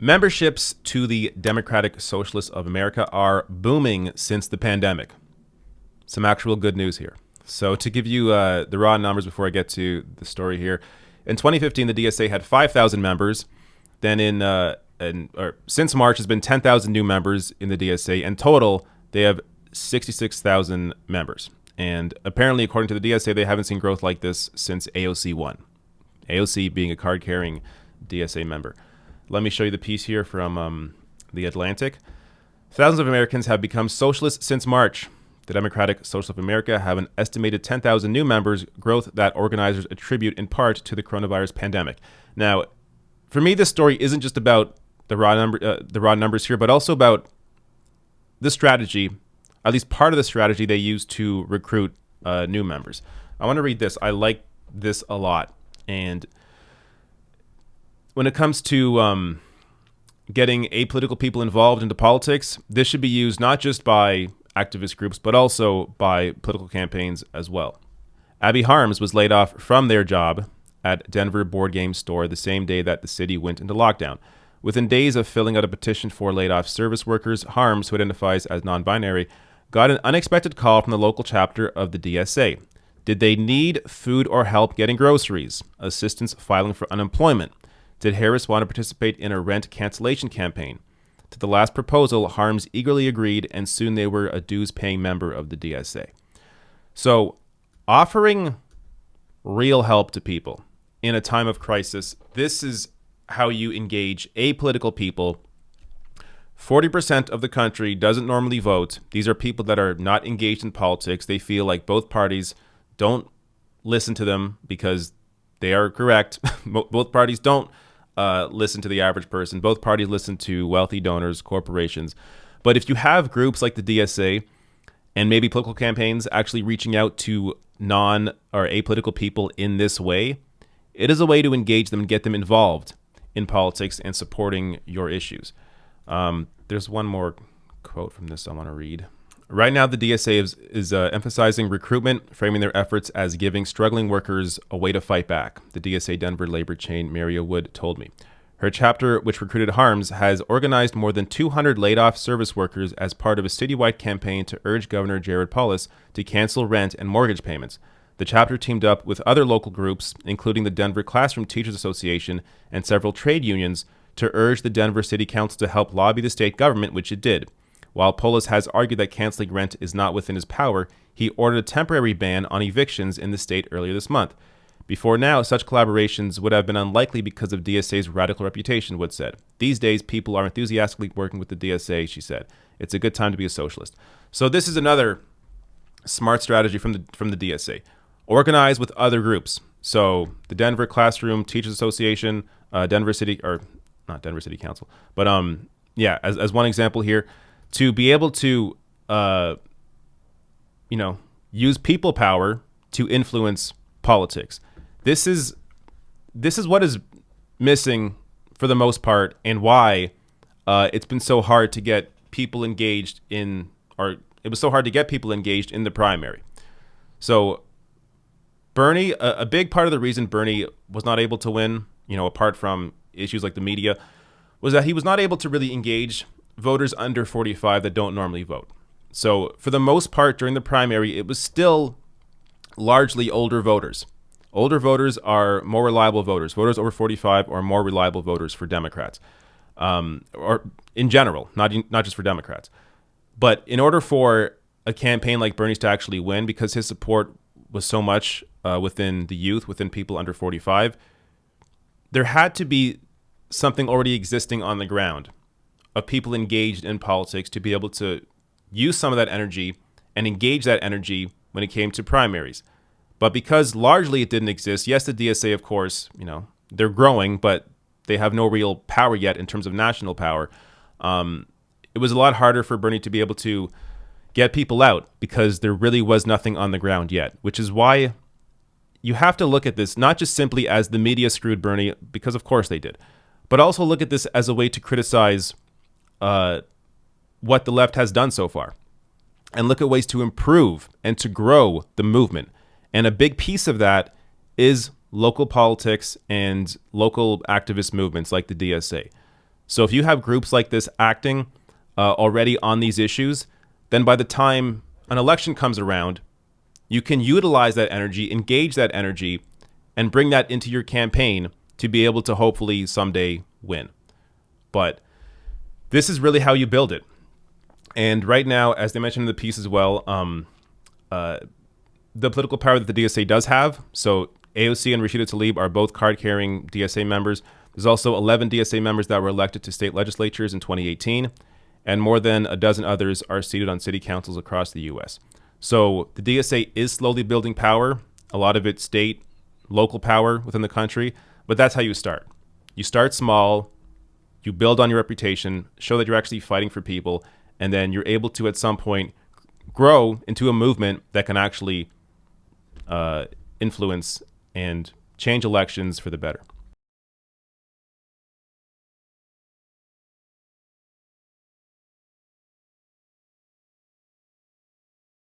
Memberships to the Democratic Socialists of America are booming since the pandemic. Some actual good news here. So to give you the raw numbers before I get to the story here, in 2015, the DSA had 5,000 members. Then since March, has been 10,000 new members in the DSA. In total, they have 66,000 members. And apparently, according to the DSA, they haven't seen growth like this since AOC won. AOC being a card-carrying DSA member. Let me show you the piece here from The Atlantic. Thousands of Americans have become socialists since March. The Democratic Socialists of America have an estimated 10,000 new members, growth that organizers attribute in part to the coronavirus pandemic. Now, for me, this story isn't just about the raw numbers here, but also about the strategy, at least part of the strategy they use to recruit new members. I want to read this. I like this a lot. And when it comes to getting apolitical people involved into politics, this should be used not just by activist groups, but also by political campaigns as well. Abby Harms was laid off from their job at Denver board game store the same day that the city went into lockdown. Within days of filling out a petition for laid-off service workers, Harms, who identifies as non-binary, got an unexpected call from the local chapter of the DSA. Did they need food or help getting groceries? Assistance filing for unemployment? Did Harris want to participate in a rent cancellation campaign? To the last proposal, Harms eagerly agreed, and soon they were a dues-paying member of the DSA. So, offering real help to people in a time of crisis, this is how you engage apolitical people. 40% of the country doesn't normally vote. These are people that are not engaged in politics. They feel like both parties don't listen to them because they are correct. Both parties don't listen to the average person. Both parties listen to wealthy donors, corporations. But if you have groups like the DSA and maybe political campaigns actually reaching out to non or apolitical people in this way, it is a way to engage them and get them involved in politics and supporting your issues. There's one more quote from this I want to read. Right now, the DSA is emphasizing recruitment, framing their efforts as giving struggling workers a way to fight back, the DSA Denver labor chain Maria Wood told me. Her chapter, which recruited Harms, has organized more than 200 laid-off service workers as part of a citywide campaign to urge Governor Jared Polis to cancel rent and mortgage payments. The chapter teamed up with other local groups, including the Denver Classroom Teachers Association and several trade unions, to urge the Denver City Council to help lobby the state government, which it did. While Polis has argued that canceling rent is not within his power, he ordered a temporary ban on evictions in the state earlier this month. Before now, such collaborations would have been unlikely because of DSA's radical reputation, Wood said. These days, people are enthusiastically working with the DSA, she said. It's a good time to be a socialist. So this is another smart strategy from the DSA. Organize with other groups. So the Denver Classroom Teachers Association, Denver City, or not Denver City Council, but as one example here, to be able to, use people power to influence politics. This is what is missing for the most part, and why it's been so hard to get people engaged in, or it was so hard to get people engaged in the primary. So Bernie, a big part of the reason Bernie was not able to win, apart from issues like the media, was that he was not able to really engage voters under 45 that don't normally vote. So for the most part during the primary, it was still largely older voters. Older voters are more reliable voters. Voters over 45 are more reliable voters for Democrats, or in general, not just for Democrats. But in order for a campaign like Bernie's to actually win, because his support was so much within the youth, within people under 45, there had to be something already existing on the ground of people engaged in politics to be able to use some of that energy and engage that energy when it came to primaries. But because largely it didn't exist, yes, the DSA, of course, they're growing, but they have no real power yet in terms of national power. It was a lot harder for Bernie to be able to get people out because there really was nothing on the ground yet, which is why you have to look at this not just simply as the media screwed Bernie, because of course they did, but also look at this as a way to criticize what the left has done so far and look at ways to improve and to grow the movement. And a big piece of that is local politics and local activist movements like the DSA. So if you have groups like this acting already on these issues, then by the time an election comes around, you can utilize that energy, engage that energy, and bring that into your campaign to be able to hopefully someday win. But this is really how you build it. And right now, as they mentioned in the piece as well, the political power that the DSA does have, so AOC and Rashida Tlaib are both card-carrying DSA members. There's also 11 DSA members that were elected to state legislatures in 2018, and more than a dozen others are seated on city councils across the U.S. So the DSA is slowly building power, a lot of it state, local power within the country, but that's how you start. You start small, you build on your reputation, show that you're actually fighting for people, and then you're able to, at some point, grow into a movement that can actually influence and change elections for the better.